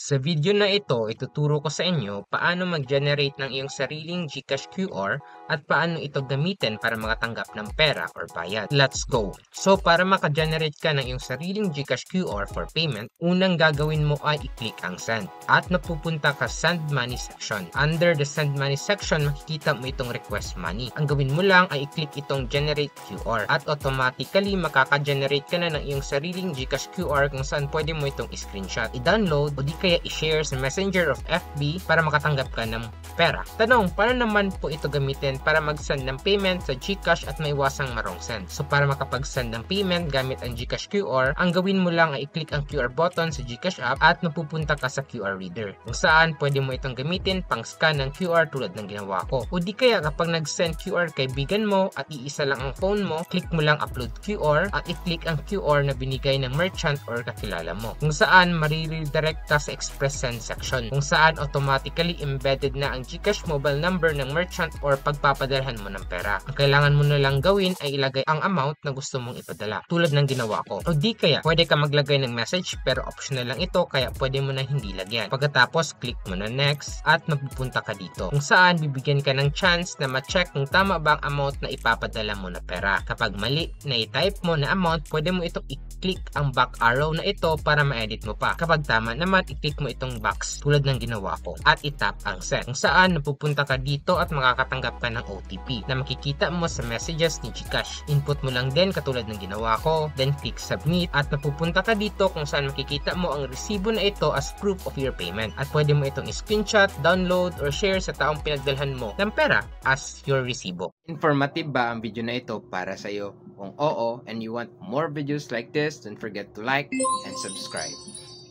Sa video na ito, ituturo ko sa inyo paano mag-generate ng iyong sariling GCash QR at paano ito gamitin para makatanggap ng pera or bayad. Let's go! So para maka-generate ka ng iyong sariling GCash QR for payment, unang gagawin mo ay i-click ang send at napupunta ka send money section. Under the send money section, makikita mo itong request money. Ang gawin mo lang ay i-click itong generate QR at automatically makaka-generate ka na ng iyong sariling GCash QR kung saan pwede mo itong i-screenshot, i-download o di kaya i-share sa Messenger of FB para makatanggap ka ng pera. Tanong, paano naman po ito gamitin para mag-send ng payment sa GCash at maiwasang marong send? So para makapag-send ng payment gamit ang GCash QR, ang gawin mo lang ay i-click ang QR button sa GCash app at mapupunta ka sa QR reader kung saan pwede mo itong gamitin pang scan ng QR tulad ng ginawa ko. O di kaya kapag nag-send QR kaibigan mo at iisa lang ang phone mo, click mo lang upload QR at i-click ang QR na binigay ng merchant or kakilala mo kung saan mariredirect ka sa express send section kung saan automatically embedded na ang GCash mobile number ng merchant or pagpapadalhan mo ng pera. Ang kailangan mo na lang gawin ay ilagay ang amount na gusto mong ipadala tulad ng ginawa ko. O di kaya pwede ka maglagay ng message pero optional lang ito kaya pwede mo na hindi lagyan. Pagkatapos click mo na next at mapupunta ka dito kung saan bibigyan ka ng chance na ma-check kung tama ba ang amount na ipapadala mo na pera. Kapag mali na i-type mo na amount, pwede mo itong i-click ang back arrow na ito para ma-edit mo pa. Kapag tama naman, i-click mo itong box tulad ng ginawa ko at i-tap ang send kung saan napupunta ka dito at makakatanggap ka ng OTP na makikita mo sa messages ni GCash. Input mo lang din katulad ng ginawa ko, then click submit at napupunta ka dito kung saan makikita mo ang resibo na ito as proof of your payment at pwede mo itong screenshot, download, or share sa taong pinagdalhan mo ng pera as your resibo. Informative ba ang video na ito para sa iyo? Kung oo and you want more videos like this, don't forget to like and subscribe.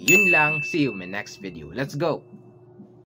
Yun lang, see you in my next video. Let's go!